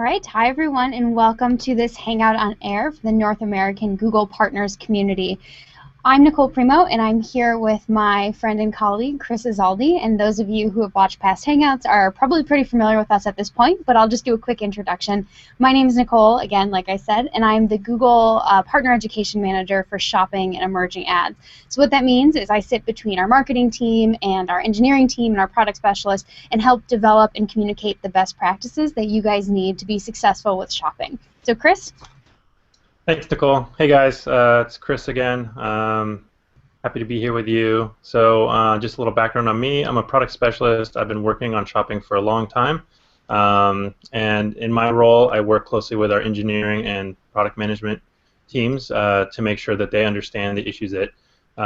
All right, hi everyone, and welcome to this Hangout on Air for the North American Google Partners community. I'm Nicole Primo, and I'm here with my friend and colleague, Chris Izaldi, and those of you who have watched past Hangouts are probably pretty familiar with us at this point, but I'll just do a quick introduction. My name is Nicole, again, like I said, and I'm the Google Partner Education Manager for Shopping and Emerging Ads. So what that means is I sit between our marketing team and our engineering team and our product specialist and help develop and communicate the best practices that you guys need to be successful with shopping. So Chris? Thanks, Nicole. Hey guys, it's Chris again. Happy to be here with you. So just a little background on me. I'm a product specialist. I've been working on shopping for a long time. And in my role, I work closely with our engineering and product management teams to make sure that they understand the issues that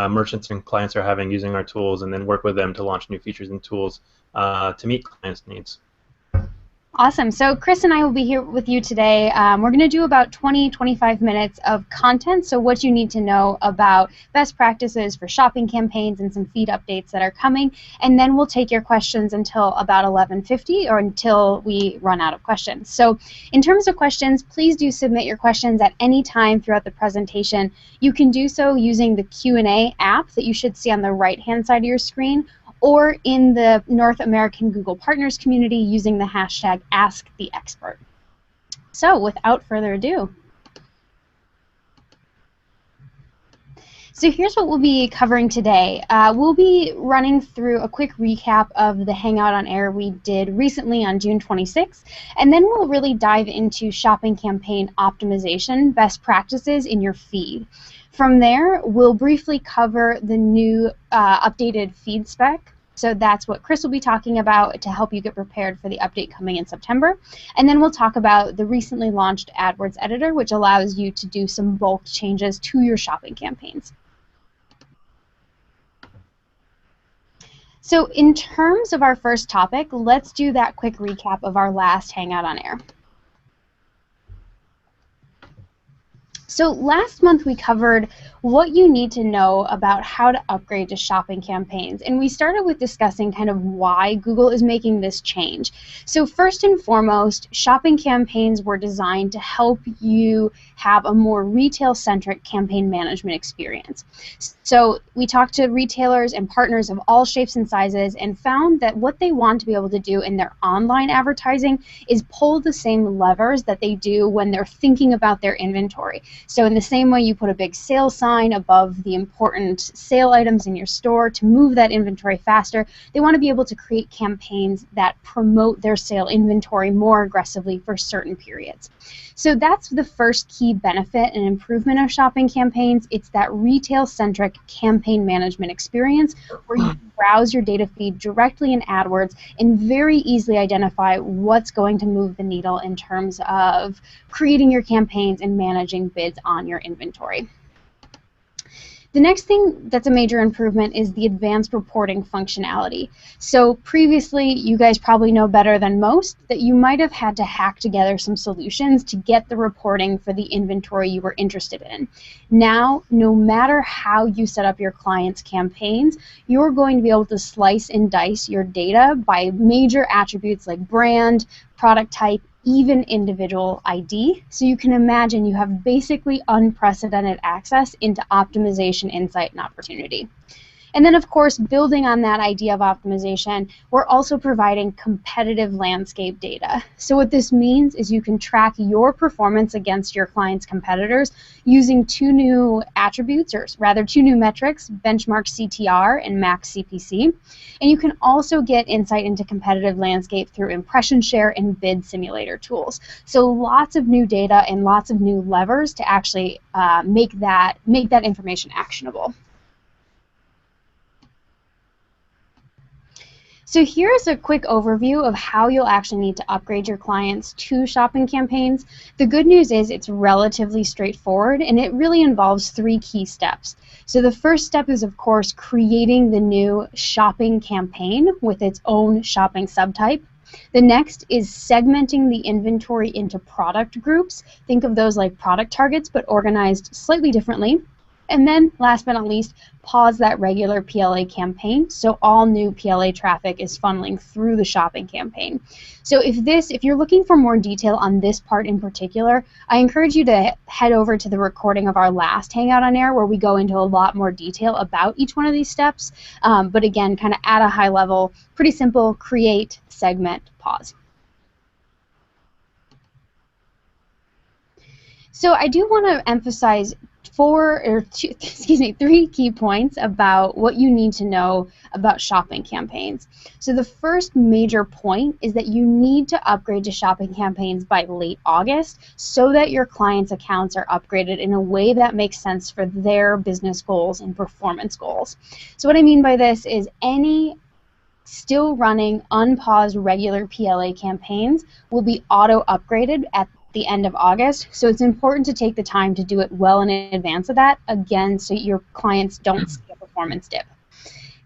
merchants and clients are having using our tools, and then work with them to launch new features and tools to meet clients' needs. Awesome. So Chris and I will be here with you today. We're going to do about 20-25 minutes of content, so what you need to know about best practices for shopping campaigns and some feed updates that are coming, and then we'll take your questions until about 11:50 or until we run out of questions. So in terms of questions, please do submit your questions at any time throughout the presentation. You can do so using the Q&A app that you should see on the right-hand side of your screen, or in the North American Google Partners community using the hashtag #AskTheExpert. So without further ado, so here's what we'll be covering today. We'll be running through a quick recap of the Hangout on Air we did recently on June 26th, and then we'll really dive into shopping campaign optimization best practices in your feed. From there, we'll briefly cover the new updated feed spec. So that's what Chris will be talking about to help you get prepared for the update coming in September. And then we'll talk about the recently launched AdWords Editor, which allows you to do some bulk changes to your shopping campaigns. So in terms of our first topic, let's do that quick recap of our last Hangout on Air. So last month we covered what you need to know about how to upgrade to shopping campaigns, and we started with discussing kind of why Google is making this change. So first and foremost, shopping campaigns were designed to help you have a more retail-centric campaign management experience. So we talked to retailers and partners of all shapes and sizes and found that what they want to be able to do in their online advertising is pull the same levers that they do when they're thinking about their inventory. So in the same way you put a big sale sign above the important sale items in your store to move that inventory faster, they want to be able to create campaigns that promote their sale inventory more aggressively for certain periods. So that's the first key benefit and improvement of shopping campaigns. It's that retail-centric campaign management experience where you can browse your data feed directly in AdWords and very easily identify what's going to move the needle in terms of creating your campaigns and managing bids on your inventory. The next thing that's a major improvement is the advanced reporting functionality. So previously, you guys probably know better than most that you might have had to hack together some solutions to get the reporting for the inventory you were interested in. Now, no matter how you set up your clients' campaigns, you're going to be able to slice and dice your data by major attributes like brand, product type, even individual ID. So you can imagine you have basically unprecedented access into optimization, insight, and opportunity. And then, of course, building on that idea of optimization, we're also providing competitive landscape data. So what this means is you can track your performance against your client's competitors using two new attributes, or rather two new metrics, benchmark CTR and max CPC. And you can also get insight into competitive landscape through impression share and bid simulator tools. So lots of new data and lots of new levers to actually make that information actionable. So here's a quick overview of how you'll actually need to upgrade your clients to shopping campaigns. The good news is it's relatively straightforward, and it really involves three key steps. So the first step is, of course, creating the new shopping campaign with its own shopping subtype. The next is segmenting the inventory into product groups. Think of those like product targets, but organized slightly differently. And then, last but not least, pause that regular PLA campaign so all new PLA traffic is funneling through the shopping campaign. So if you're looking for more detail on this part in particular, I encourage you to head over to the recording of our last Hangout on Air where we go into a lot more detail about each one of these steps. But again, kind of at a high level, pretty simple: create, segment, pause. So I do want to emphasize three key points about what you need to know about shopping campaigns. So the first major point is that you need to upgrade to shopping campaigns by late August so that your clients' accounts are upgraded in a way that makes sense for their business goals and performance goals. So what I mean by this is any still running unpaused regular PLA campaigns will be auto-upgraded at the end of August, so it's important to take the time to do it well in advance of that, again, so your clients don't see a performance dip.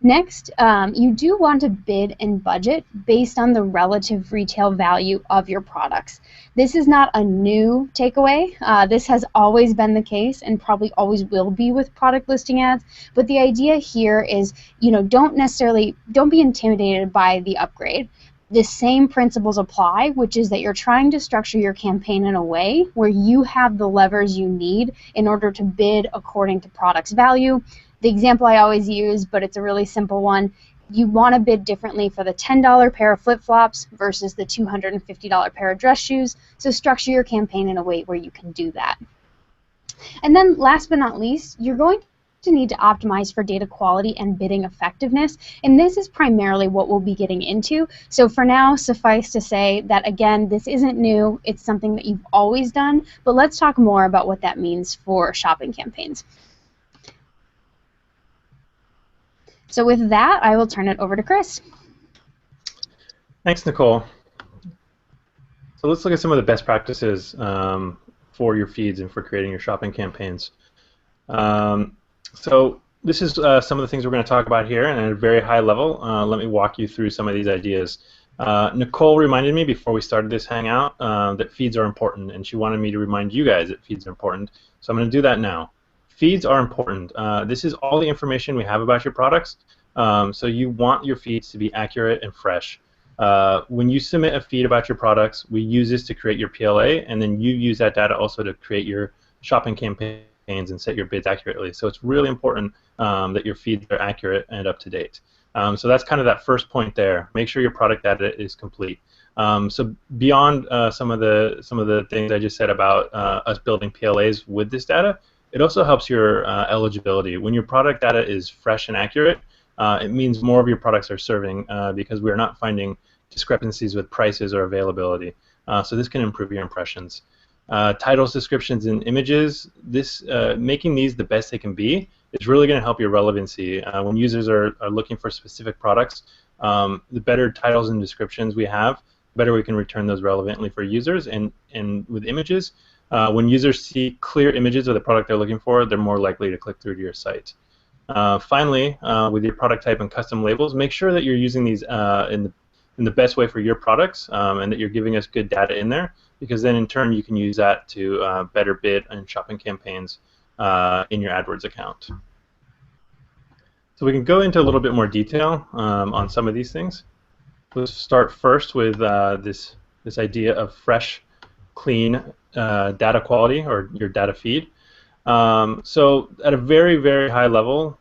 Next, you do want to bid and budget based on the relative retail value of your products. This is not a new takeaway. This has always been the case and probably always will be with product listing ads, but the idea here is, don't be intimidated by the upgrade. The same principles apply, which is that you're trying to structure your campaign in a way where you have the levers you need in order to bid according to product's value. The example I always use, but it's a really simple one, you want to bid differently for the $10 pair of flip-flops versus the $250 pair of dress shoes, so structure your campaign in a way where you can do that. And then last but not least, you're going to need to optimize for data quality and bidding effectiveness, and this is primarily what we'll be getting into. So for now, suffice to say that, again, this isn't new. It's something that you've always done, but let's talk more about what that means for shopping campaigns. So with that, I will turn it over to Chris. Thanks, Nicole. So let's look at some of the best practices for your feeds and for creating your shopping campaigns. So this is some of the things we're going to talk about here, and at a very high level, let me walk you through some of these ideas. Nicole reminded me before we started this Hangout that feeds are important, and she wanted me to remind you guys that feeds are important, so I'm going to do that now. Feeds are important. This is all the information we have about your products, so you want your feeds to be accurate and fresh. When you submit a feed about your products, we use this to create your PLA, and then you use that data also to create your shopping campaign and set your bids accurately. So it's really important that your feeds are accurate and up to date. So that's kind of that first point there. Make sure your product data is complete. So beyond some of the things I just said about us building PLAs with this data, it also helps your eligibility. When your product data is fresh and accurate, it means more of your products are serving because we're not finding discrepancies with prices or availability. So this can improve your impressions. Titles, descriptions, and images, making these the best they can be is really going to help your relevancy. When users are looking for specific products, the better titles and descriptions we have, the better we can return those relevantly for users. And with images, when users see clear images of the product they're looking for, they're more likely to click through to your site. Finally, with your product type and custom labels, make sure that you're using these in the best way for your products and that you're giving us good data in there, because then in turn you can use that to better bid on shopping campaigns in your AdWords account. So we can go into a little bit more detail on some of these things. Let's start first with this idea of fresh, clean data quality, or your data feed. So at a very, very high level,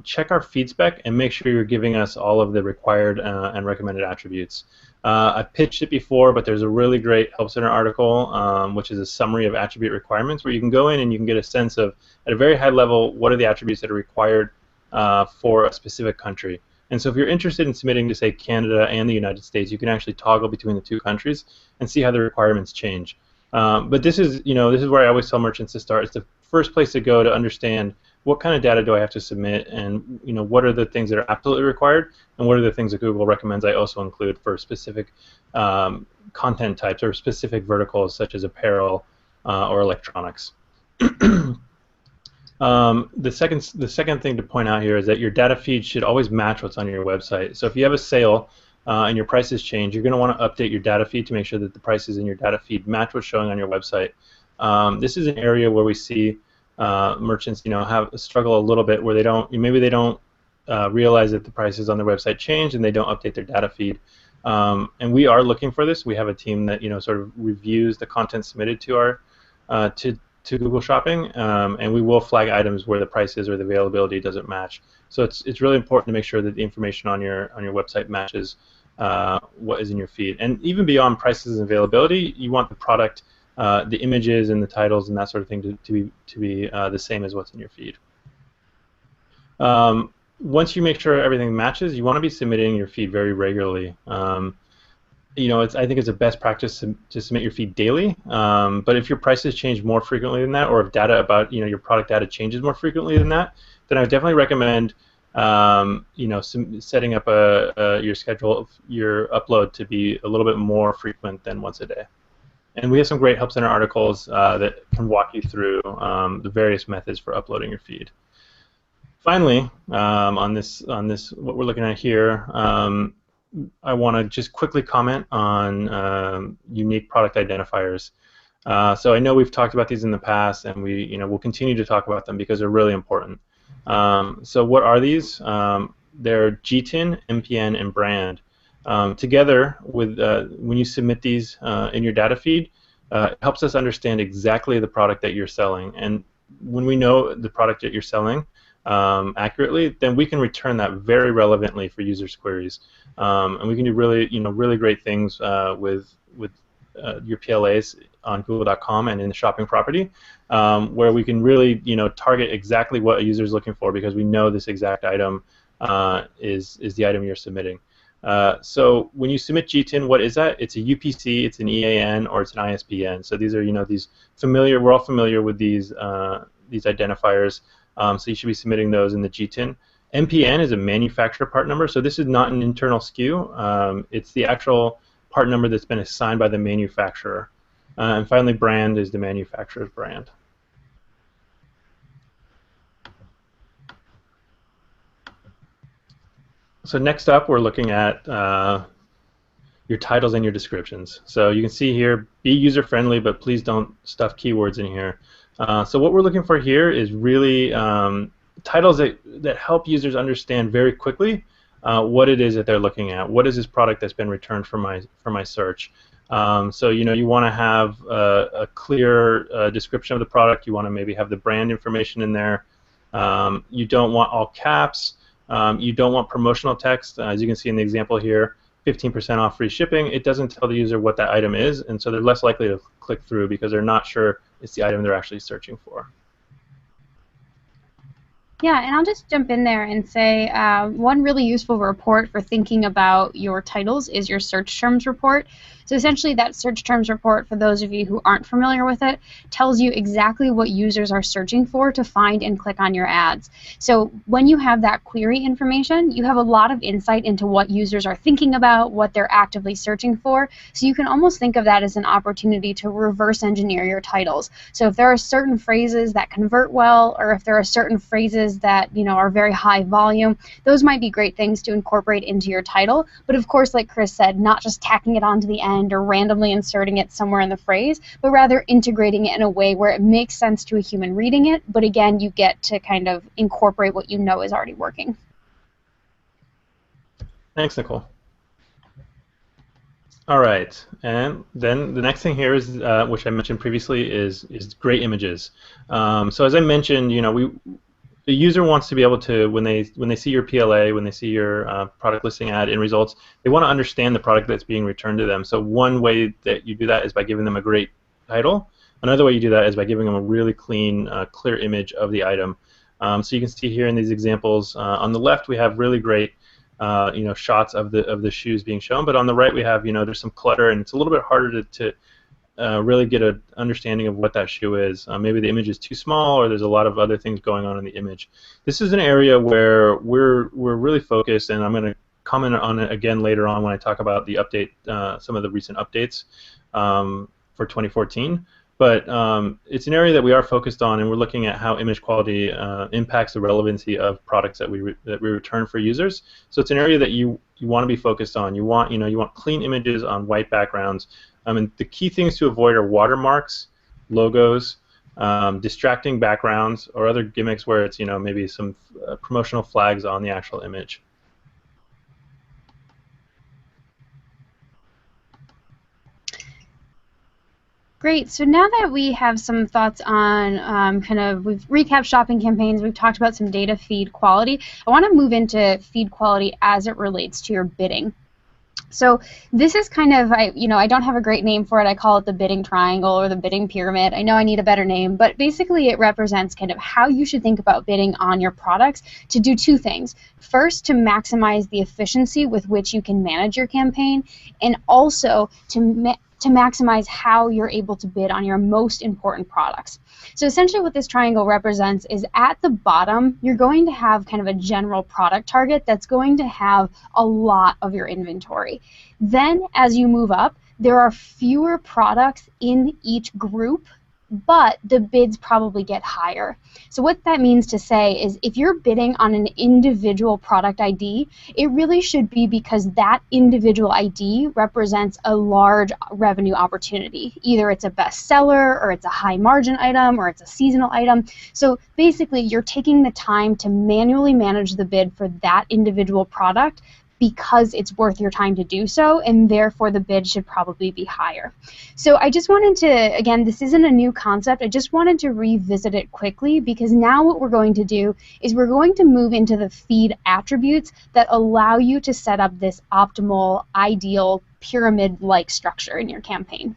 check our feed spec and make sure you're giving us all of the required and recommended attributes. I pitched it before, but there's a really great Help Center article, which is a summary of attribute requirements, where you can go in and you can get a sense of, at a very high level, what are the attributes that are required for a specific country. And so if you're interested in submitting to, say, Canada and the United States, you can actually toggle between the two countries and see how the requirements change. But this is where I always tell merchants to start. It's the first place to go to understand what kind of data do I have to submit, and what are the things that are absolutely required, and what are the things that Google recommends I also include for specific content types or specific verticals such as apparel or electronics. The second thing to point out here is that your data feed should always match what's on your website. So if you have a sale and your prices change, you're going to want to update your data feed to make sure that the prices in your data feed match what's showing on your website. This is an area where we see merchants, have struggle a little bit where they don't realize that the prices on their website change and they don't update their data feed. And we are looking for this. We have a team that sort of reviews the content submitted to our to Google Shopping, and we will flag items where the prices or the availability doesn't match. So it's really important to make sure that the information on your website matches what is in your feed. And even beyond prices and availability, you want the product, the images and the titles and that sort of thing to be the same as what's in your feed. Once you make sure everything matches, you want to be submitting your feed very regularly. I think it's a best practice to submit your feed daily. But if your prices change more frequently than that, or if data about your product data changes more frequently than that, then I would definitely recommend setting up your schedule, your upload to be a little bit more frequent than once a day. And we have some great Help Center articles that can walk you through the various methods for uploading your feed. Finally, on this what we're looking at here, I want to just quickly comment on unique product identifiers. So I know we've talked about these in the past, and we'll continue to talk about them because they're really important. So what are these? They're GTIN, MPN, and brand. Together with when you submit these in your data feed, it helps us understand exactly the product that you're selling. And when we know the product that you're selling accurately, then we can return that very relevantly for users' queries, and we can do really great things with your PLAs on Google.com and in the shopping property, where we can really target exactly what a user is looking for because we know this exact item is the item you're submitting. So when you submit GTIN, what is that? It's a UPC, it's an EAN, or it's an ISBN. So these are these familiar. We're all familiar with these identifiers. So you should be submitting those in the GTIN. MPN is a manufacturer part number, so this is not an internal SKU. It's the actual part number that's been assigned by the manufacturer. And finally, brand is the manufacturer's brand. So next up, we're looking at your titles and your descriptions. So you can see here, be user-friendly, but please don't stuff keywords in here. So what we're looking for here is really titles that help users understand very quickly what it is that they're looking at. What is this product that's been returned for my search? So you want to have a clear description of the product. You want to maybe have the brand information in there. You don't want all caps. You don't want promotional text. As you can see in the example here, 15% off free shipping. It doesn't tell the user what that item is, and so they're less likely to click through because they're not sure it's the item they're actually searching for. Yeah, and I'll just jump in there and say one really useful report for thinking about your titles is your search terms report. So essentially that search terms report, for those of you who aren't familiar with it, tells you exactly what users are searching for to find and click on your ads. So when you have that query information, you have a lot of insight into what users are thinking about, what they're actively searching for. So you can almost think of that as an opportunity to reverse engineer your titles. So if there are certain phrases that convert well, or if there are certain phrases that are very high volume, those might be great things to incorporate into your title. But of course, like Chris said, not just tacking it onto the end or randomly inserting it somewhere in the phrase, but rather integrating it in a way where it makes sense to a human reading it, but again, you get to kind of incorporate what you know is already working. Thanks, Nicole. All right, and then the next thing here is, which I mentioned previously, is great images. So as I mentioned, the user wants to be able to, when they see your PLA, when they see your product listing ad in results, they want to understand the product that's being returned to them. So one way that you do that is by giving them a great title. Another way you do that is by giving them a really clean, clear image of the item. So you can see here in these examples, on the left we have really great shots of the shoes being shown, but on the right we have there's some clutter, and it's a little bit harder to really get an understanding of what that shoe is. Maybe the image is too small, or there's a lot of other things going on in the image. This is an area where we're really focused, and I'm going to comment on it again later on when I talk about the update, some of the recent updates for 2014. But it's an area that we are focused on, and we're looking at how image quality impacts the relevancy of products that we return for users. So it's an area that you want to be focused on. You want clean images on white backgrounds. And the key things to avoid are watermarks, logos, distracting backgrounds, or other gimmicks where it's maybe some promotional flags on the actual image. Great. So now that we have some thoughts on we've recapped shopping campaigns, we've talked about some data feed quality, I want to move into feed quality as it relates to your bidding. So this is kind of, I don't have a great name for it. I call it the bidding triangle or the bidding pyramid. I know I need a better name, but basically it represents kind of how you should think about bidding on your products to do two things. First, to maximize the efficiency with which you can manage your campaign, and also to maximize how you're able to bid on your most important products. So essentially what this triangle represents is at the bottom, you're going to have kind of a general product target that's going to have a lot of your inventory. Then as you move up, there are fewer products in each group, but the bids probably get higher. So what that means to say is if you're bidding on an individual product ID, it really should be because that individual ID represents a large revenue opportunity. Either it's a bestseller, or it's a high margin item, or it's a seasonal item. So basically you're taking the time to manually manage the bid for that individual product because it's worth your time to do so, and therefore the bid should probably be higher. So I just wanted to, again, this isn't a new concept, I just wanted to revisit it quickly because now what we're going to do is we're going to move into the feed attributes that allow you to set up this optimal, ideal, pyramid-like structure in your campaign.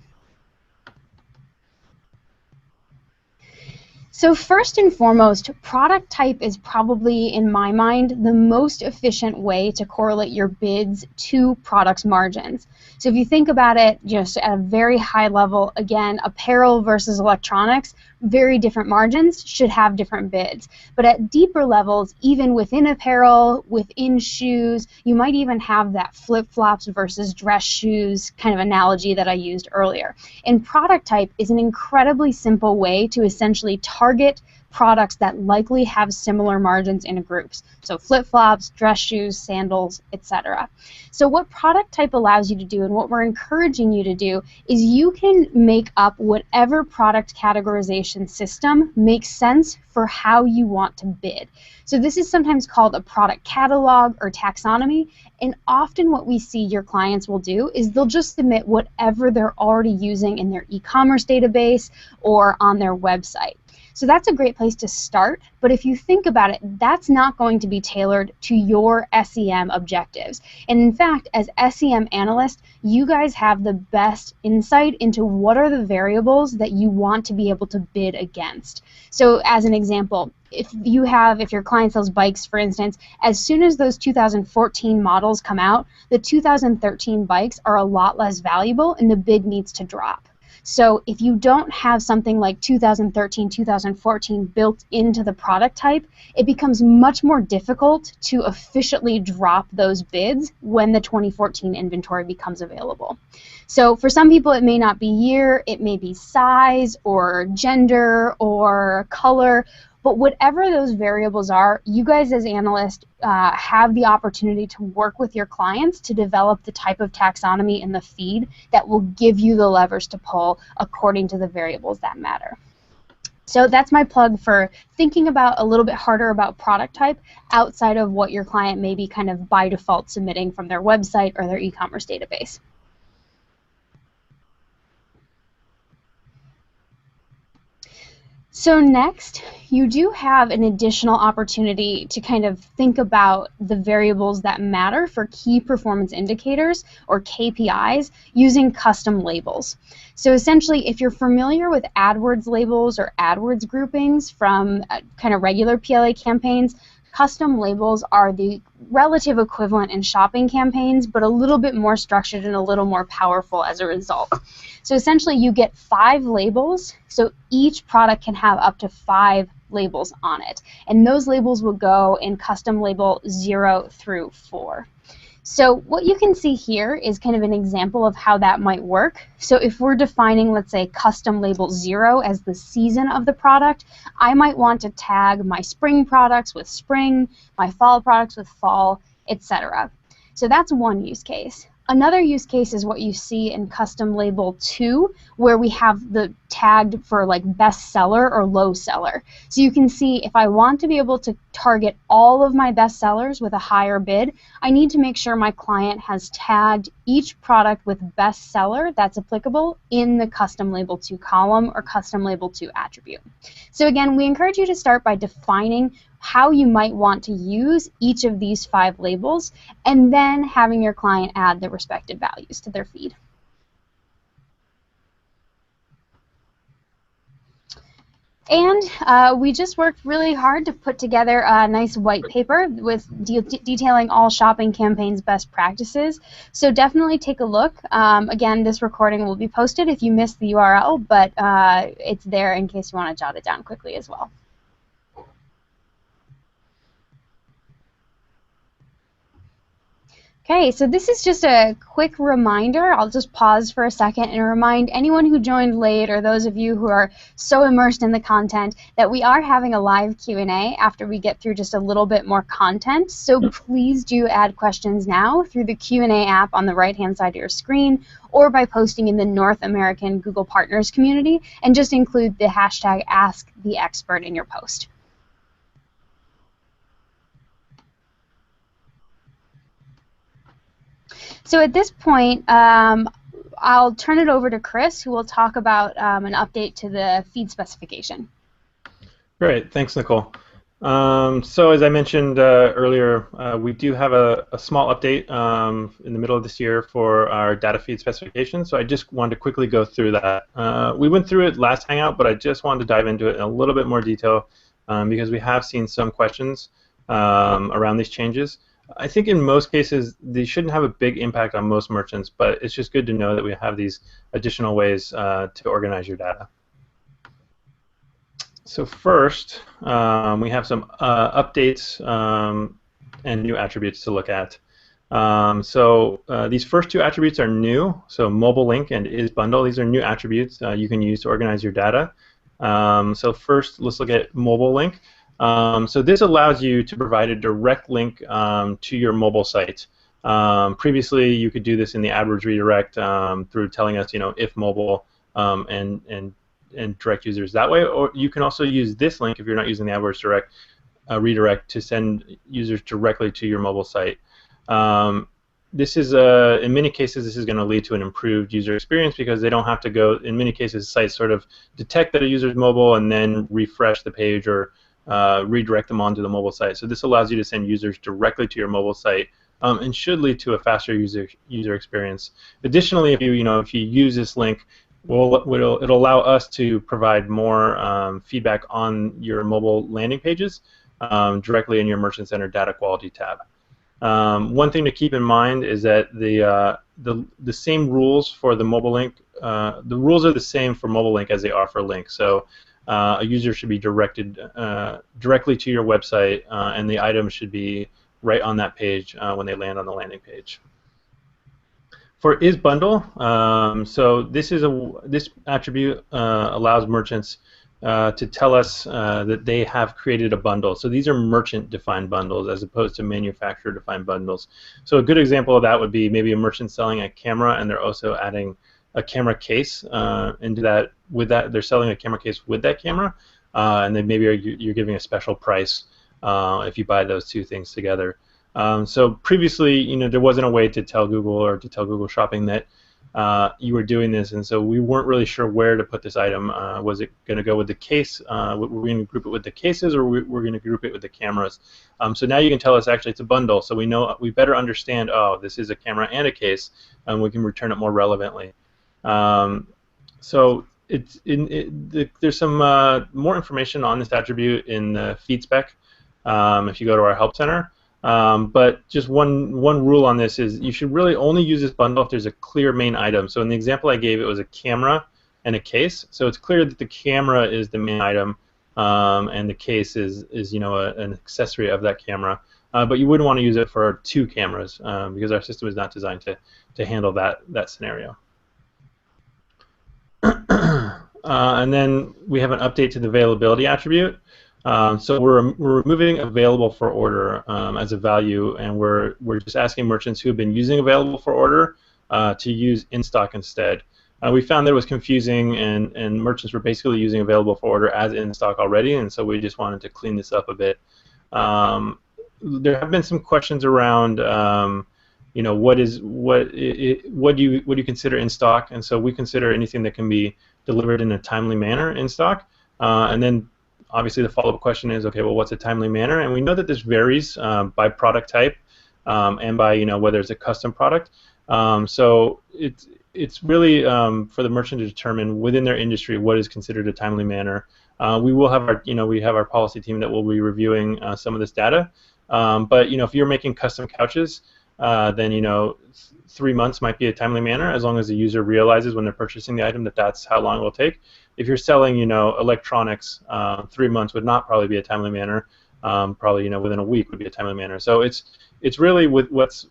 So first and foremost, product type is probably, in my mind, the most efficient way to correlate your bids to products' margins. So if you think about it just at a very high level, again, apparel versus electronics, very different margins should have different bids. But at deeper levels, even within apparel, within shoes, you might even have that flip-flops versus dress shoes kind of analogy that I used earlier. And product type is an incredibly simple way to essentially target products that likely have similar margins in groups. So flip-flops, dress shoes, sandals, etc. So what product type allows you to do, and what we're encouraging you to do, is you can make up whatever product categorization system makes sense for how you want to bid. So this is sometimes called a product catalog or taxonomy, and often what we see your clients will do is they'll just submit whatever they're already using in their e-commerce database or on their website. So that's a great place to start, but if you think about it, that's not going to be tailored to your SEM objectives. And in fact, as SEM analysts, you guys have the best insight into what are the variables that you want to be able to bid against. So as an example, if your client sells bikes, for instance, as soon as those 2014 models come out, the 2013 bikes are a lot less valuable and the bid needs to drop. So if you don't have something like 2013, 2014 built into the product type, it becomes much more difficult to efficiently drop those bids when the 2014 inventory becomes available. So for some people it may not be year, it may be size or gender or color, but whatever those variables are, you guys as analysts have the opportunity to work with your clients to develop the type of taxonomy in the feed that will give you the levers to pull according to the variables that matter. So that's my plug for thinking about a little bit harder about product type outside of what your client may be kind of by default submitting from their website or their e-commerce database. So next, you do have an additional opportunity to kind of think about the variables that matter for key performance indicators, or KPIs, using custom labels. So essentially, if you're familiar with AdWords labels or AdWords groupings from kind of regular PLA campaigns, custom labels are the relative equivalent in shopping campaigns, but a little bit more structured and a little more powerful as a result. So essentially you get 5 labels, so each product can have up to 5 labels on it. And those labels will go in custom label 0 through 4. So what you can see here is kind of an example of how that might work. So if we're defining, let's say, custom label 0 as the season of the product, I might want to tag my spring products with spring, my fall products with fall, etc. So that's one use case. Another use case is what you see in custom label 2, where we have the tagged for like best seller or low seller. So you can see if I want to be able to target all of my best sellers with a higher bid, I need to make sure my client has tagged each product with best seller that's applicable in the custom label 2 column or custom label 2 attribute. So again, we encourage you to start by defining how you might want to use each of these 5 labels, and then having your client add the respective values to their feed. And we just worked really hard to put together a nice white paper with detailing all shopping campaigns best practices. So definitely take a look. Again, this recording will be posted if you missed the URL, but it's there in case you want to jot it down quickly as well. Okay, so this is just a quick reminder. I'll just pause for a second and remind anyone who joined late or those of you who are so immersed in the content that we are having a live Q&A after we get through just a little bit more content. So please do add questions now through the Q&A app on the right-hand side of your screen or by posting in the North American Google Partners community, and just include the hashtag #AskTheExpert in your post. So at this point, I'll turn it over to Chris, who will talk about an update to the feed specification. Great, thanks, Nicole. So as I mentioned earlier, we do have a small update in the middle of this year for our data feed specification, so I just wanted to quickly go through that. We went through it last Hangout, but I just wanted to dive into it in a little bit more detail because we have seen some questions around these changes. I think in most cases these shouldn't have a big impact on most merchants, but it's just good to know that we have these additional ways to organize your data. So first, we have some updates and new attributes to look at. These first 2 attributes are new. So mobile link and is bundle. These are new attributes you can use to organize your data. So first, let's look at mobile link. So this allows you to provide a direct link to your mobile site. Previously, you could do this in the AdWords redirect through telling us, if mobile and direct users that way. Or you can also use this link if you're not using the AdWords redirect to send users directly to your mobile site. This is in many cases this is going to lead to an improved user experience because they don't have to go. In many cases, sites sort of detect that a user's mobile and then refresh the page or redirect them onto the mobile site. So this allows you to send users directly to your mobile site and should lead to a faster user experience. Additionally, if you use this link, it'll allow us to provide more feedback on your mobile landing pages directly in your Merchant Center Data Quality tab. One thing to keep in mind is that the same rules for the mobile link, the rules are the same for mobile link as they are for link. So a user should be directed directly to your website, and the item should be right on that page when they land on the landing page. For is bundle, so this attribute allows merchants to tell us that they have created a bundle. So these are merchant-defined bundles as opposed to manufacturer-defined bundles. So a good example of that would be maybe a merchant selling a camera and they're also adding a camera case into that. With that, they're selling a camera case with that camera, and then maybe you're giving a special price if you buy those 2 things together. So previously, there wasn't a way to tell Google or to tell Google Shopping that you were doing this, and so we weren't really sure where to put this item. Was it going to go with the case? Were we going to group it with the cases, or we're going to group it with the cameras? So now you can tell us actually it's a bundle, so we better understand. Oh, this is a camera and a case, and we can return it more relevantly. So there's some more information on this attribute in the feed spec if you go to our help center. But just one rule on this is you should really only use this bundle if there's a clear main item. So in the example I gave, it was a camera and a case. So it's clear that the camera is the main item, and the case is an accessory of that camera. But you wouldn't want to use it for 2 cameras because our system is not designed to handle that scenario. And then we have an update to the availability attribute. So we're removing available for order as a value, and we're just asking merchants who have been using available for order to use in stock instead. We found that it was confusing, and merchants were basically using available for order as in stock already, and so we just wanted to clean this up a bit. There have been some questions around, what do you consider in stock? And so we consider anything that can be delivered in a timely manner in stock, and then obviously the follow-up question is, okay, well, what's a timely manner? And we know that this varies by product type and by whether it's a custom product. So it's really for the merchant to determine within their industry what is considered a timely manner. We will have our policy team that will be reviewing some of this data. But if you're making custom couches, then 3 months might be a timely manner as long as the user realizes when they're purchasing the item that that's how long it will take. If you're selling electronics, 3 months would not probably be a timely manner. Probably within a week would be a timely manner. So it's really with what's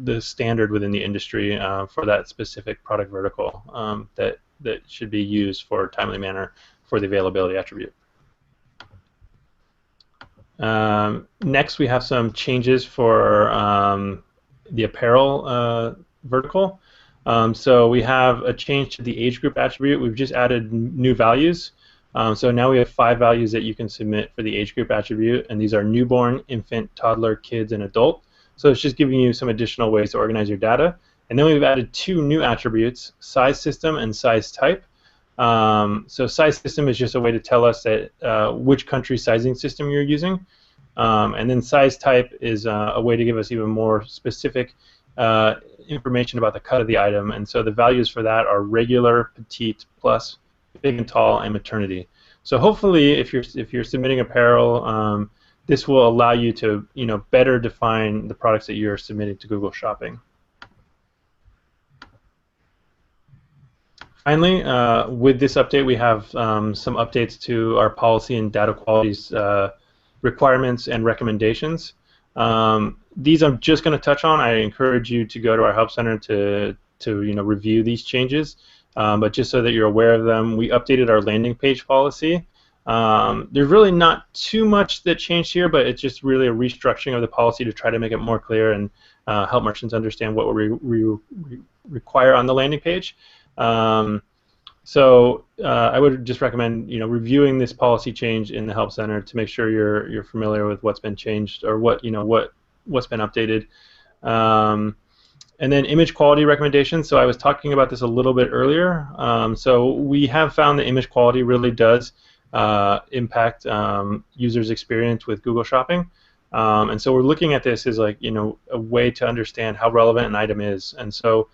the standard within the industry for that specific product vertical that should be used for timely manner for the availability attribute. Next, we have some changes for the apparel vertical. So we have a change to the age group attribute. We've just added new values. So now we have 5 values that you can submit for the age group attribute, and these are newborn, infant, toddler, kids, and adult. So it's just giving you some additional ways to organize your data. And then we've added 2 new attributes, size system and size type. So size system is just a way to tell us that which country sizing system you're using. And then size type is a way to give us even more specific information about the cut of the item. And so the values for that are regular, petite, plus, big and tall, and maternity. So hopefully, if you're submitting apparel, this will allow you to better define the products that you're submitting to Google Shopping. Finally, with this update, we have some updates to our policy and data qualities requirements and recommendations. These I'm just going to touch on. I encourage you to go to our Help Center to review these changes. But just so that you're aware of them, we updated our landing page policy. There's really not too much that changed here, but it's just really a restructuring of the policy to try to make it more clear and help merchants understand what we require on the landing page. So I would just recommend reviewing this policy change in the Help Center to make sure you're familiar with what's been changed or what's been updated. And then image quality recommendations. So I was talking about this a little bit earlier. So we have found that image quality really does impact users' experience with Google Shopping. And so we're looking at this as a way to understand how relevant an item is. And so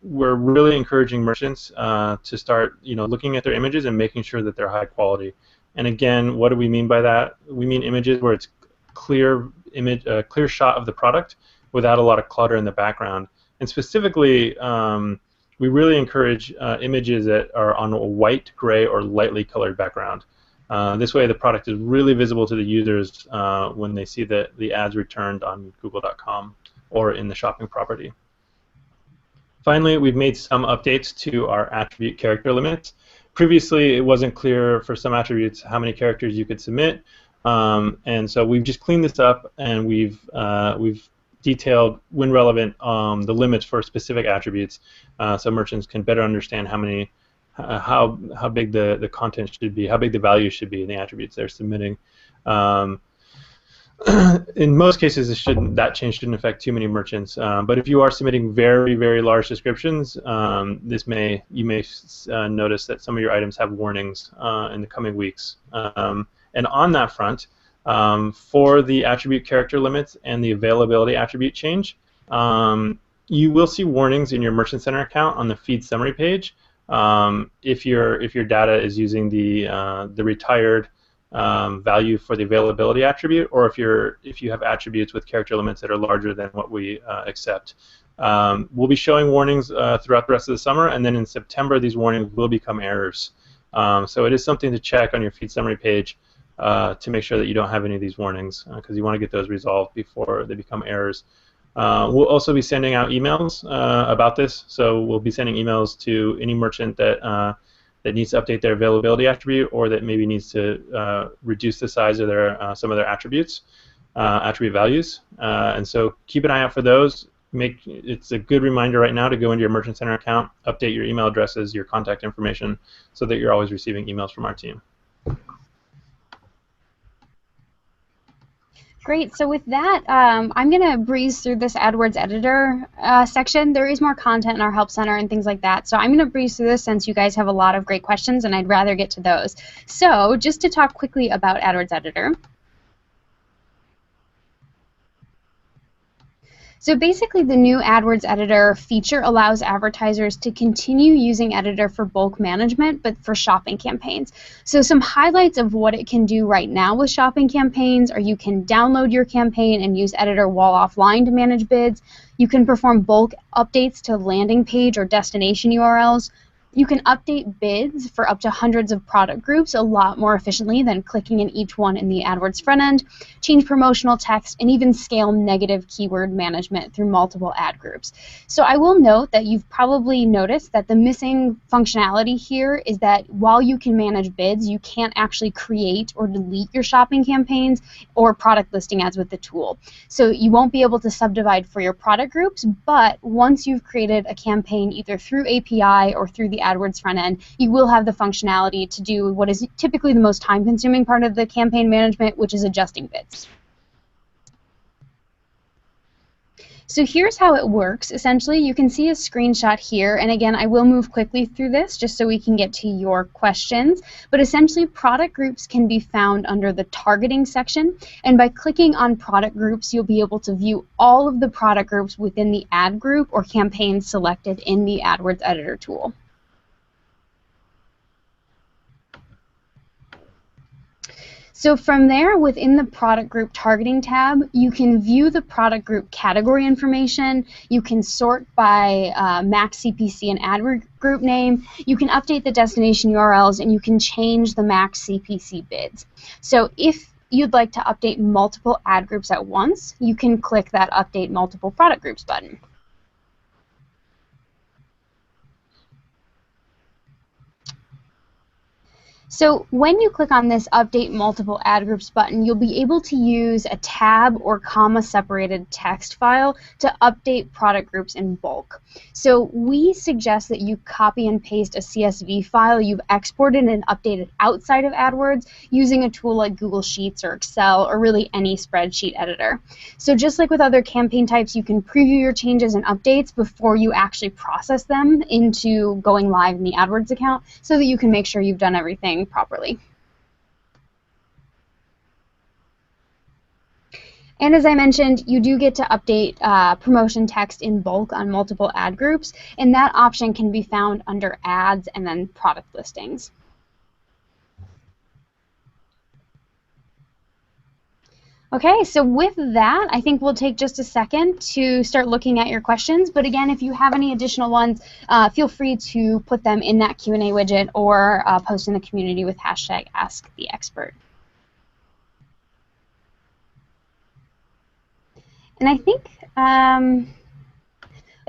we're really encouraging merchants to start looking at their images and making sure that they're high quality. And again, what do we mean by that? We mean images where it's clear shot of the product without a lot of clutter in the background. And specifically, we really encourage images that are on a white, gray, or lightly colored background. This way the product is really visible to the users when they see the ads returned on google.com or in the shopping property. Finally, we've made some updates to our attribute character limits. Previously, it wasn't clear for some attributes how many characters you could submit, and so we've just cleaned this up, and we've detailed, when relevant, the limits for specific attributes, so merchants can better understand how big the content should be, how big the value should be in the attributes they're submitting. In most cases, that change shouldn't affect too many merchants. But if you are submitting very, very large descriptions, you may notice that some of your items have warnings in the coming weeks. And on that front, for the attribute character limits and the availability attribute change, you will see warnings in your Merchant Center account on the feed summary page if your data is using the retired value for the availability attribute, or if you have attributes with character limits that are larger than what we accept. We'll be showing warnings throughout the rest of the summer, and then in September these warnings will become errors. So it is something to check on your feed summary page to make sure that you don't have any of these warnings, because you want to get those resolved before they become errors. We'll also be sending out emails about this, so we'll be sending emails to any merchant that that needs to update their availability attribute, or that maybe needs to reduce the size of their some of their attributes, attribute values. And so keep an eye out for those. It's a good reminder right now to go into your Merchant Center account, update your email addresses, your contact information, so that you're always receiving emails from our team. Great. So with that, I'm going to breeze through this AdWords editor section. There is more content in our Help Center and things like that. So I'm going to breeze through this since you guys have a lot of great questions, and I'd rather get to those. So just to talk quickly about AdWords editor. So basically, the new AdWords editor feature allows advertisers to continue using editor for bulk management, but for shopping campaigns. So some highlights of what it can do right now with shopping campaigns are you can download your campaign and use editor while offline to manage bids. You can perform bulk updates to landing page or destination URLs. You can update bids for up to hundreds of product groups a lot more efficiently than clicking in each one in the AdWords front end, change promotional text, and even scale negative keyword management through multiple ad groups. So I will note that you've probably noticed that the missing functionality here is that while you can manage bids, you can't actually create or delete your shopping campaigns or product listing ads with the tool. So you won't be able to subdivide for your product groups, but once you've created a campaign either through API or through the AdWords front end, you will have the functionality to do what is typically the most time-consuming part of the campaign management, which is adjusting bids. So here's how it works. Essentially, you can see a screenshot here, and again, I will move quickly through this just so we can get to your questions. But essentially, product groups can be found under the targeting section, and by clicking on product groups, you'll be able to view all of the product groups within the ad group or campaign selected in the AdWords editor tool. So from there, within the product group targeting tab, you can view the product group category information, you can sort by max CPC and ad group name, you can update the destination URLs, and you can change the max CPC bids. So if you'd like to update multiple ad groups at once, you can click that Update Multiple Product Groups button. So when you click on this Update Multiple Ad Groups button, you'll be able to use a tab or comma-separated text file to update product groups in bulk. So we suggest that you copy and paste a CSV file you've exported and updated outside of AdWords using a tool like Google Sheets or Excel or really any spreadsheet editor. So just like with other campaign types, you can preview your changes and updates before you actually process them into going live in the AdWords account so that you can make sure you've done everything properly. And as I mentioned, you do get to update promotion text in bulk on multiple ad groups, and that option can be found under ads and then product listings. Okay, so with that, I think we'll take just a second to start looking at your questions. But again, if you have any additional ones, feel free to put them in that Q&A widget or post in the community with hashtag #AskTheExpert. And I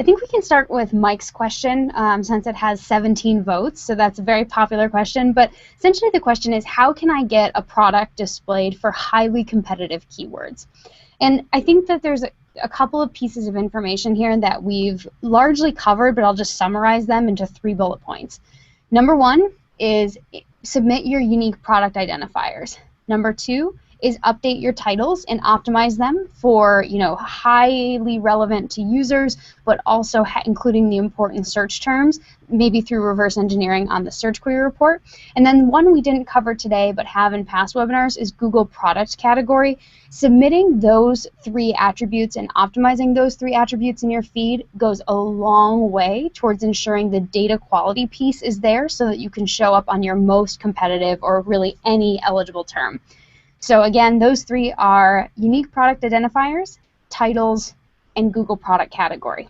think we can start with Mike's question since it has 17 votes, so that's a very popular question. But essentially the question is, how can I get a product displayed for highly competitive keywords? And I think that there's a couple of pieces of information here that we've largely covered, but I'll just summarize them into 3 bullet points. Number 1 is submit your unique product identifiers. Number 2 is update your titles and optimize them for, highly relevant to users, but also including the important search terms, maybe through reverse engineering on the search query report. And then one we didn't cover today but have in past webinars is Google product category. Submitting those 3 attributes and optimizing those 3 attributes in your feed goes a long way towards ensuring the data quality piece is there so that you can show up on your most competitive or really any eligible term. So again, those 3 are unique product identifiers, titles, and Google product category.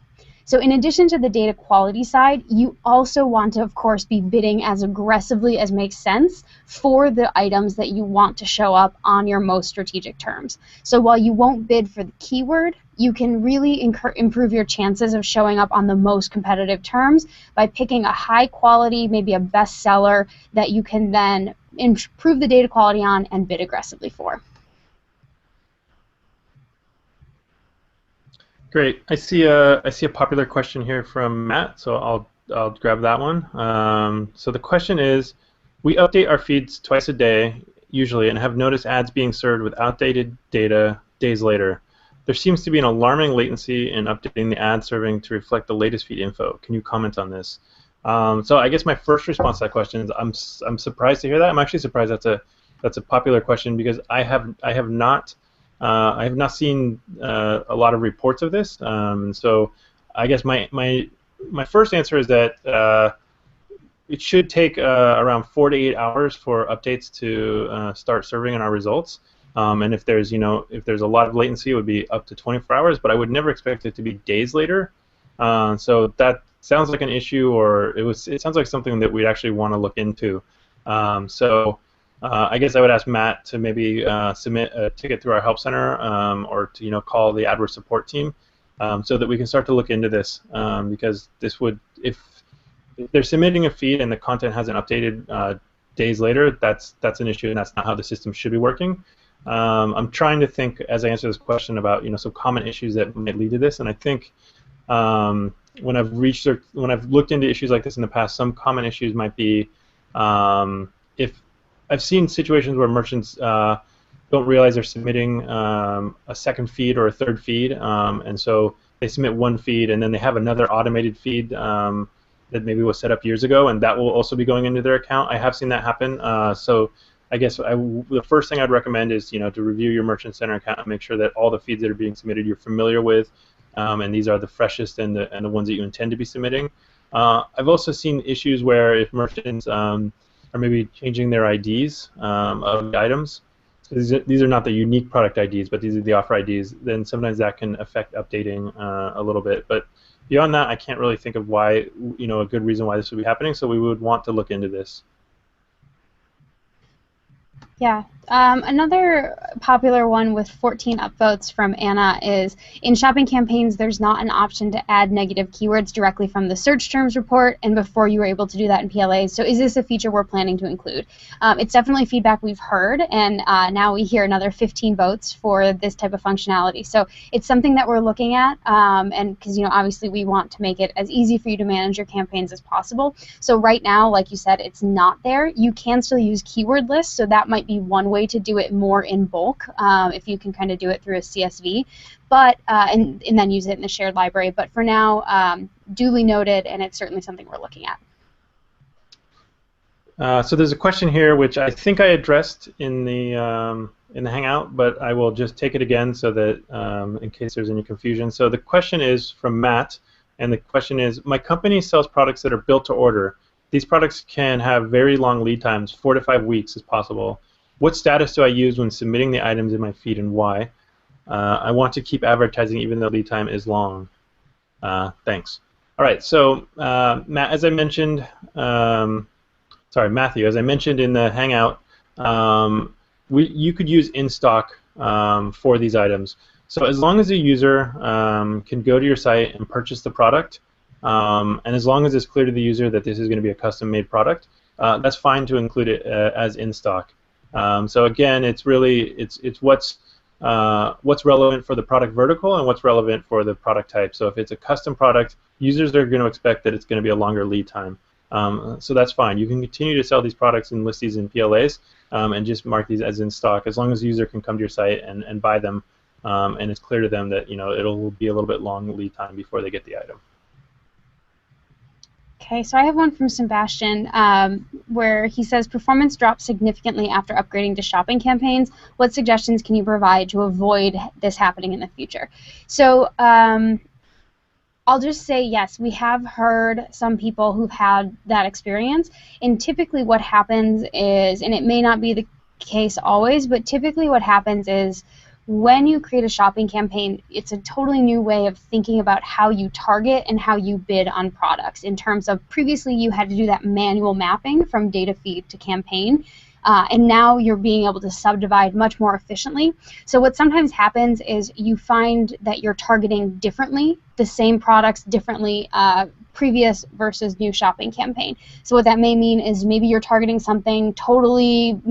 So in addition to the data quality side, you also want to, of course, be bidding as aggressively as makes sense for the items that you want to show up on your most strategic terms. So while you won't bid for the keyword, you can really improve your chances of showing up on the most competitive terms by picking a high quality, maybe a bestseller that you can then improve the data quality on and bid aggressively for. Great. I see a popular question here from Matt, so I'll grab that one. So the question is, we update our feeds twice a day usually, and have noticed ads being served with outdated data days later. There seems to be an alarming latency in updating the ad serving to reflect the latest feed info. Can you comment on this? So I guess my first response to that question is I'm surprised to hear that. I'm actually surprised that's a popular question because I have not seen a lot of reports of this. So I guess my first answer is that it should take around 4 to 8 hours for updates to start serving in our results. And if there's a lot of latency, it would be up to 24 hours. But I would never expect it to be days later. So that sounds like an issue, or it sounds like something that we'd actually want to look into. I guess I would ask Matt to maybe submit a ticket through our help center, or to call the AdWords support team, so that we can start to look into this. Because this would, if they're submitting a feed and the content hasn't updated days later, that's an issue, and that's not how the system should be working. I'm trying to think as I answer this question about some common issues that might lead to this, and I think when I've looked into issues like this in the past, some common issues might be if I've seen situations where merchants don't realize they're submitting a second feed or a third feed, and so they submit one feed and then they have another automated feed that maybe was set up years ago, and that will also be going into their account. I have seen that happen. So I guess the first thing I'd recommend is to review your Merchant Center account and make sure that all the feeds that are being submitted you're familiar with, and these are the freshest and the ones that you intend to be submitting. I've also seen issues where if merchants are maybe changing their IDs of the items, so these are not the unique product IDs, but these are the offer IDs, then sometimes that can affect updating a little bit. But beyond that, I can't really think of why, a good reason why this would be happening, so we would want to look into this. Yeah. Another popular one with 14 upvotes from Anna is, in shopping campaigns, there's not an option to add negative keywords directly from the search terms report, and before you were able to do that in PLAs. So is this a feature we're planning to include? It's definitely feedback we've heard, and now we hear another 15 votes for this type of functionality. So it's something that we're looking at, and because obviously we want to make it as easy for you to manage your campaigns as possible. So right now, like you said, it's not there. You can still use keyword lists, so that might be one way to do it more in bulk, if you can kind of do it through a CSV, but and then use it in the shared library. But for now, duly noted, and it's certainly something we're looking at. So there's a question here which I think I addressed in the Hangout, but I will just take it again so that in case there's any confusion. So the question is from Matt, and the question is, my company sells products that are built to order. These products can have very long lead times, 4 to 5 weeks is possible. What status do I use when submitting the items in my feed, and why? I want to keep advertising even though lead time is long. Thanks. All right, so Matt, as I mentioned, Matthew, as I mentioned in the Hangout, you could use in stock for these items. So as long as a user can go to your site and purchase the product, and as long as it's clear to the user that this is going to be a custom-made product, that's fine to include it as in stock. So again, it's what's relevant for the product vertical and what's relevant for the product type. So if it's a custom product, users are going to expect that it's going to be a longer lead time. So that's fine. You can continue to sell these products and list these in PLAs, and just mark these as in stock as long as the user can come to your site and buy them, and it's clear to them that it'll be a little bit long lead time before they get the item. Okay, so I have one from Sebastian where he says, performance drops significantly after upgrading to shopping campaigns. What suggestions can you provide to avoid this happening in the future? So I'll just say yes, we have heard some people who've had that experience, and typically what happens is, and it may not be the case always, but typically what happens is when you create a shopping campaign, it's a totally new way of thinking about how you target and how you bid on products. In terms of previously you had to do that manual mapping from data feed to campaign, and now you're being able to subdivide much more efficiently. So what sometimes happens is you find that you're targeting differently, the same products differently, previous versus new shopping campaign. So what that may mean is maybe you're targeting something totally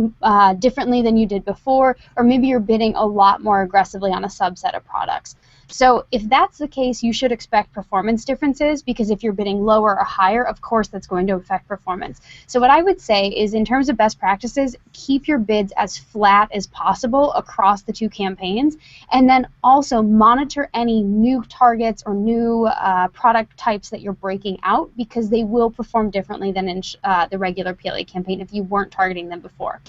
differently than you did before, or maybe you're bidding a lot more aggressively on a subset of products. So if that's the case, you should expect performance differences, because if you're bidding lower or higher, of course that's going to affect performance. So what I would say is, in terms of best practices, keep your bids as flat as possible across the two campaigns, and then also monitor any new targets or new product types that you're breaking out, because they will perform differently than in the regular PLA campaign if you weren't targeting them before.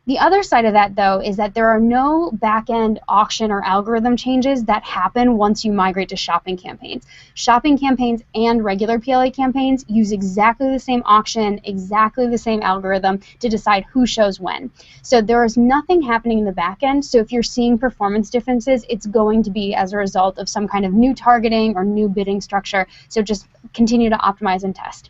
The other side of that, though, is that there are no back-end auction or algorithm changes that happen once you migrate to shopping campaigns. Shopping campaigns and regular PLA campaigns use exactly the same auction, exactly the same algorithm to decide who shows when. So there is nothing happening in the back end. So if you're seeing performance differences, it's going to be as a result of some kind of new targeting or new bidding structure. So just continue to optimize and test.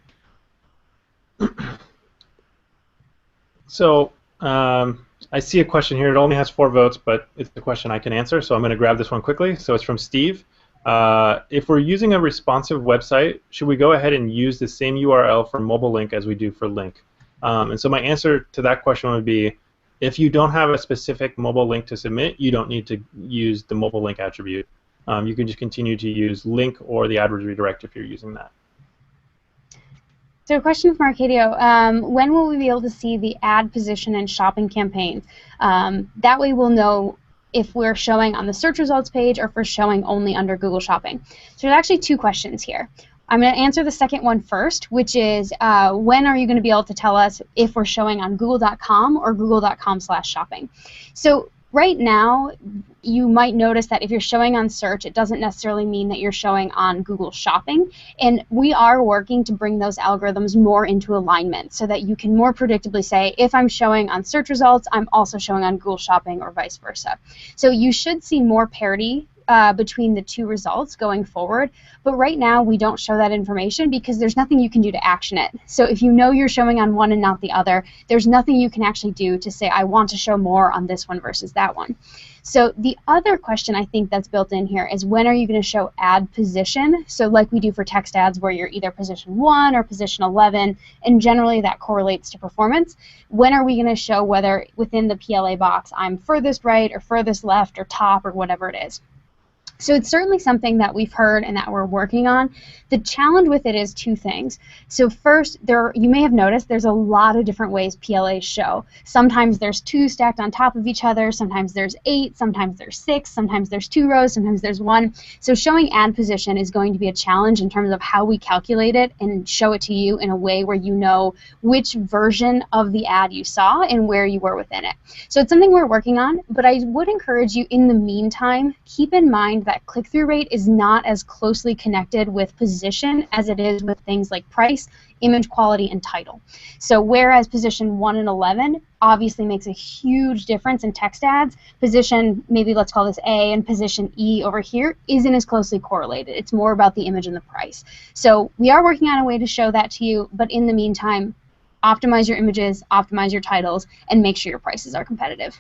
So I see a question here. It only has 4 votes, but it's the question I can answer, so I'm going to grab this one quickly. So it's from Steve. If we're using a responsive website, should we go ahead and use the same URL for mobile link as we do for link? And so my answer to that question would be, if you don't have a specific mobile link to submit, you don't need to use the mobile link attribute. You can just continue to use link or the AdWords redirect if you're using that. So a question from Arcadio, when will we be able to see the ad position in shopping campaigns? That way we'll know if we're showing on the search results page or if we're showing only under Google Shopping. So there's actually 2 questions here. I'm going to answer the second one first, which is when are you going to be able to tell us if we're showing on google.com or google.com/shopping? So right now, you might notice that if you're showing on search, it doesn't necessarily mean that you're showing on Google Shopping. And we are working to bring those algorithms more into alignment so that you can more predictably say, if I'm showing on search results, I'm also showing on Google Shopping or vice versa. So you should see more parity between the 2 results going forward. But right now, we don't show that information because there's nothing you can do to action it. So if you know you're showing on one and not the other, there's nothing you can actually do to say, I want to show more on this one versus that one. So the other question I think that's built in here is, when are you going to show ad position? So like we do for text ads, where you're either position 1 or position 11, and generally that correlates to performance. When are we going to show whether within the PLA box I'm furthest right or furthest left or top or whatever it is? So it's certainly something that we've heard and that we're working on. The challenge with it is 2 things. So first, you may have noticed there's a lot of different ways PLAs show. Sometimes there's 2 stacked on top of each other, sometimes there's 8, sometimes there's 6, sometimes there's 2 rows, sometimes there's 1. So showing ad position is going to be a challenge in terms of how we calculate it and show it to you in a way where you know which version of the ad you saw and where you were within it. So it's something we're working on, but I would encourage you, in the meantime, keep in mind that click-through rate is not as closely connected with position as it is with things like price, image quality, and title. So whereas position 1 and 11 obviously makes a huge difference in text ads, position, maybe let's call this A, and position E over here isn't as closely correlated. It's more about the image and the price. So we are working on a way to show that to you, but in the meantime, optimize your images, optimize your titles, and make sure your prices are competitive.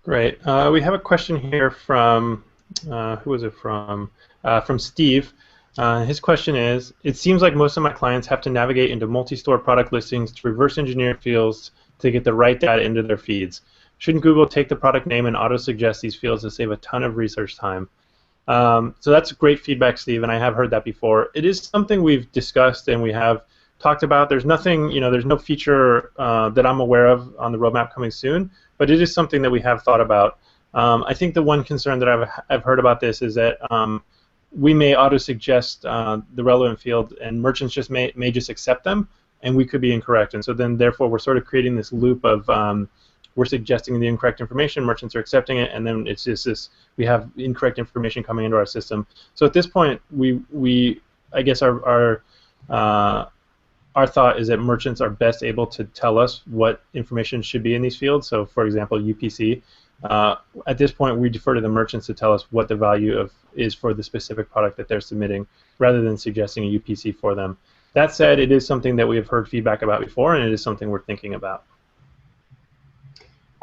Great. We have a question here from, who is it from? From Steve. His question is, it seems like most of my clients have to navigate into multi-store product listings to reverse engineer fields to get the right data into their feeds. Shouldn't Google take the product name and auto-suggest these fields to save a ton of research time? So that's great feedback, Steve, and I have heard that before. It is something we've discussed and we have talked about. There's nothing, there's no feature that I'm aware of on the roadmap coming soon, but it is something that we have thought about. I think the one concern that I've heard about this is that we may auto-suggest the relevant field, and merchants just may just accept them, and we could be incorrect. And so then, therefore, we're sort of creating this loop of we're suggesting the incorrect information, merchants are accepting it, and then it's just this, we have incorrect information coming into our system. So at this point, I guess our our thought is that merchants are best able to tell us what information should be in these fields. So, for example, UPC. At this point, we defer to the merchants to tell us what the value is for the specific product that they're submitting, rather than suggesting a UPC for them. That said, it is something that we have heard feedback about before, and it is something we're thinking about.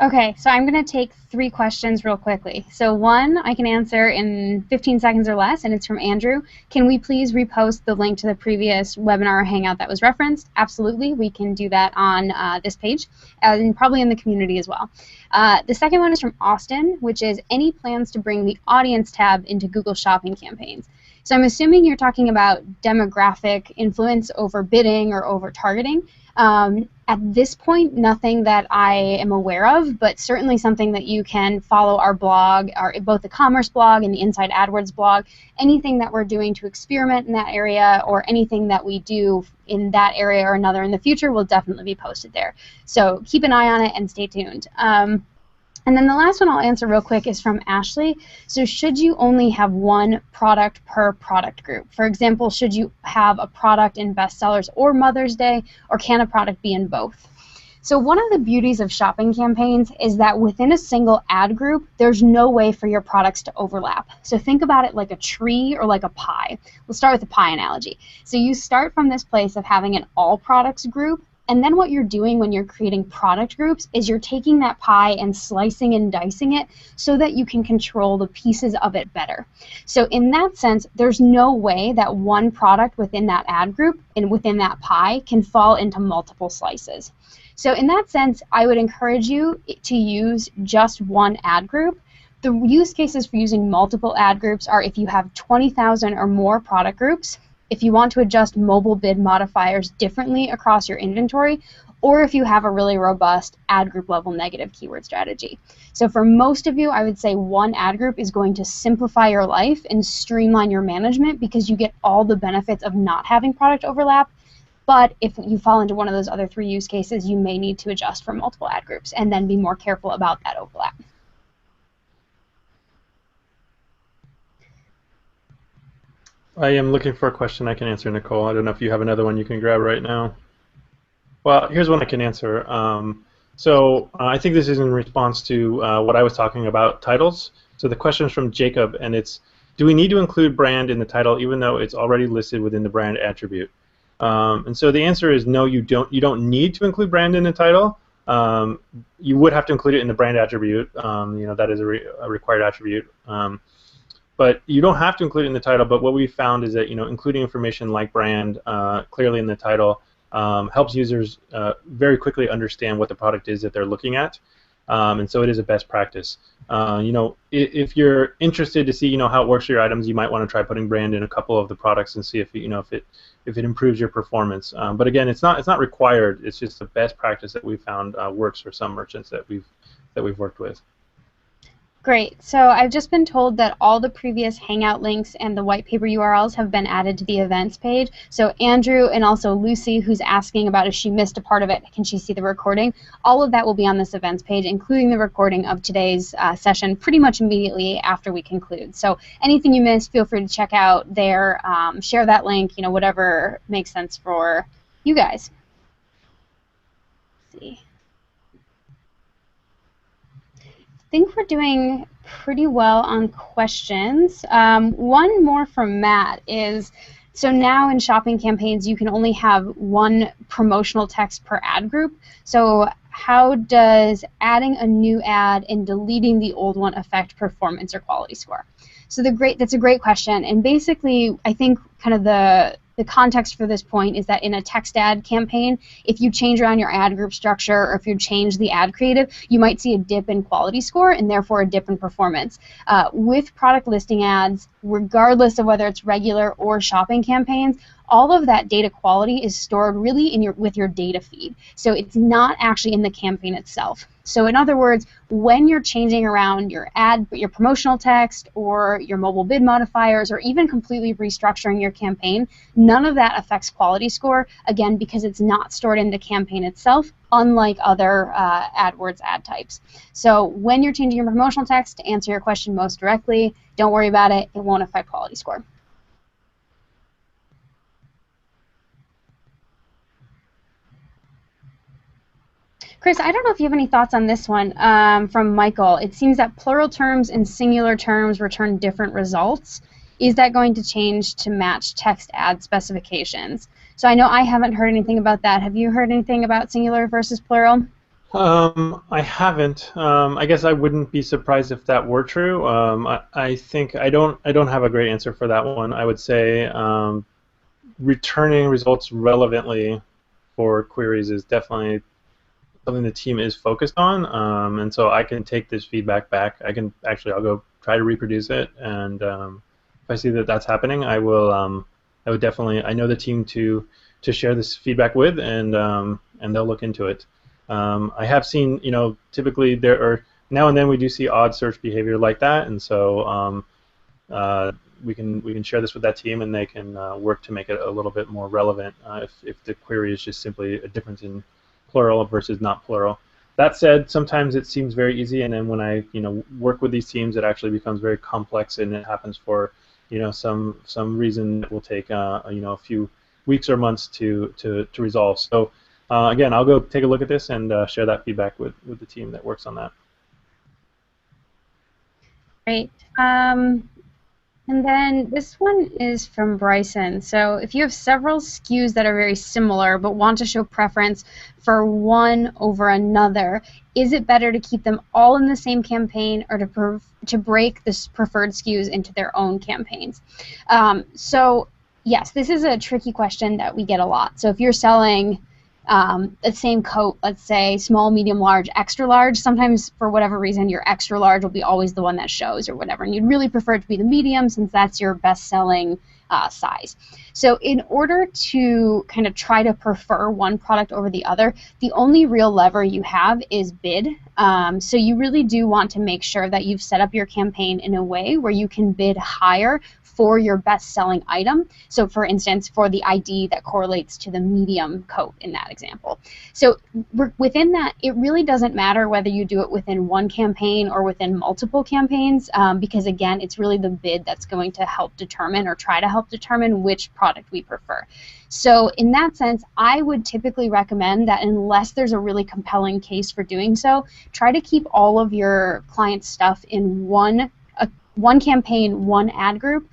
Okay, so I'm going to take 3 questions real quickly. So one I can answer in 15 seconds or less, and it's from Andrew. Can we please repost the link to the previous webinar or Hangout that was referenced? Absolutely, we can do that on this page, and probably in the community as well. The second one is from Austin, which is any plans to bring the audience tab into Google Shopping campaigns? So I'm assuming you're talking about demographic influence over bidding or over targeting. At this point, nothing that I am aware of, but certainly something that you can follow our blog, both the Commerce blog and the Inside AdWords blog. Anything that we're doing to experiment in that area, or anything that we do in that area or another in the future, will definitely be posted there. So keep an eye on it and stay tuned. And then the last one I'll answer real quick is from Ashley. So should you only have one product per product group? For example, should you have a product in bestsellers or Mother's Day, or can a product be in both? So one of the beauties of shopping campaigns is that within a single ad group, there's no way for your products to overlap. So think about it like a tree or like a pie. We'll start with the pie analogy. So you start from this place of having an all products group, and then what you're doing when you're creating product groups is you're taking that pie and slicing and dicing it so that you can control the pieces of it better. So in that sense, there's no way that one product within that ad group and within that pie can fall into multiple slices. So in that sense, I would encourage you to use just one ad group. The use cases for using multiple ad groups are if you have 20,000 or more product groups, if you want to adjust mobile bid modifiers differently across your inventory, or if you have a really robust ad group level negative keyword strategy. So for most of you, I would say one ad group is going to simplify your life and streamline your management, because you get all the benefits of not having product overlap. But if you fall into one of those other 3 use cases, you may need to adjust for multiple ad groups and then be more careful about that overlap. I am looking for a question I can answer, Nicole. I don't know if you have another one you can grab right now. Well, here's one I can answer. I think this is in response to what I was talking about, titles. So the question is from Jacob, and it's, do we need to include brand in the title even though it's already listed within the brand attribute? And so the answer is no, you don't. You don't need to include brand in the title. You would have to include it in the brand attribute. That is a required attribute. But you don't have to include it in the title. But what we found is that including information like brand clearly in the title helps users very quickly understand what the product is that they're looking at, and so it is a best practice. If you're interested to see how it works for your items, you might want to try putting brand in a couple of the products and see if it improves your performance. But again, it's not required. It's just a best practice that we found works for some merchants that we've worked with. Great. So I've just been told that all the previous Hangout links and the white paper URLs have been added to the events page. So Andrew and also Lucy, who's asking about if she missed a part of it, can she see the recording? All of that will be on this events page, including the recording of today's session pretty much immediately after we conclude. So anything you missed, feel free to check out there, share that link, whatever makes sense for you guys. Let's see. I think we're doing pretty well on questions. One more from Matt is, so now in shopping campaigns you can only have one promotional text per ad group. So how does adding a new ad and deleting the old one affect performance or quality score? So that's a great question. And basically, I think kind of the context for this point is that in a text ad campaign, if you change around your ad group structure or if you change the ad creative, you might see a dip in quality score and therefore a dip in performance. With product listing ads, regardless of whether it's regular or shopping campaigns, all of that data quality is stored really with your data feed. So it's not actually in the campaign itself. So in other words, when you're changing around your promotional text or your mobile bid modifiers or even completely restructuring your campaign, none of that affects quality score, again, because it's not stored in the campaign itself, unlike other AdWords ad types. So when you're changing your promotional text, to answer your question most directly, don't worry about it. It won't affect quality score. Chris, I don't know if you have any thoughts on this one from Michael. It seems that plural terms and singular terms return different results. Is that going to change to match text ad specifications? So I know I haven't heard anything about that. Have you heard anything about singular versus plural? I haven't. I guess I wouldn't be surprised if that were true. I think I don't have a great answer for that one. I would say returning results relevantly for queries is definitely something the team is focused on, and so I can take this feedback back. I'll go try to reproduce it, and if I see that that's happening, I will. I would definitely. I know the team to share this feedback with, and they'll look into it. I have seen, typically there are now and then we do see odd search behavior like that, and so we can share this with that team, and they can work to make it a little bit more relevant if the query is just simply a difference in plural versus not plural. That said, sometimes it seems very easy, and then when I work with these teams, it actually becomes very complex, and it happens for some reason that will take a few weeks or months to resolve. So again, I'll go take a look at this and share that feedback with the team that works on that. Great. And then this one is from Bryson. So if you have several SKUs that are very similar but want to show preference for one over another, is it better to keep them all in the same campaign or to break the preferred SKUs into their own campaigns? So yes, this is a tricky question that we get a lot. So if you're selling the same coat, let's say small, medium, large, extra large, sometimes for whatever reason your extra large will be always the one that shows or whatever, and you'd really prefer it to be the medium since that's your best selling size. So in order to kind of try to prefer one product over the other, the only real lever you have is bid. So you really do want to make sure that you've set up your campaign in a way where you can bid higher for your best-selling item. So for instance, for the ID that correlates to the medium coat in that example. So within that, it really doesn't matter whether you do it within one campaign or within multiple campaigns, because again, it's really the bid that's going to help determine or try to help determine which product we prefer. So in that sense, I would typically recommend that unless there's a really compelling case for doing so, try to keep all of your client stuff in one campaign, one ad group.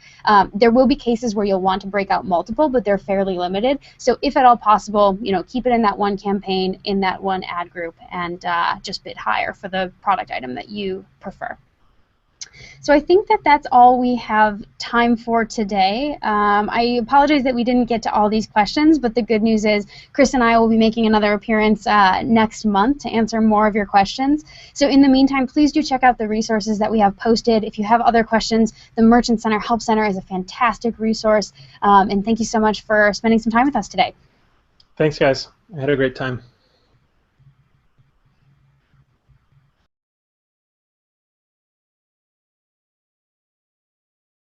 There will be cases where you'll want to break out multiple, but they're fairly limited. So if at all possible, keep it in that one campaign, in that one ad group, and just bid higher for the product item that you prefer. So I think that that's all we have time for today. I apologize that we didn't get to all these questions, but the good news is Chris and I will be making another appearance next month to answer more of your questions. So in the meantime, please do check out the resources that we have posted. If you have other questions, the Merchant Center Help Center is a fantastic resource. And thank you so much for spending some time with us today. Thanks, guys. I had a great time.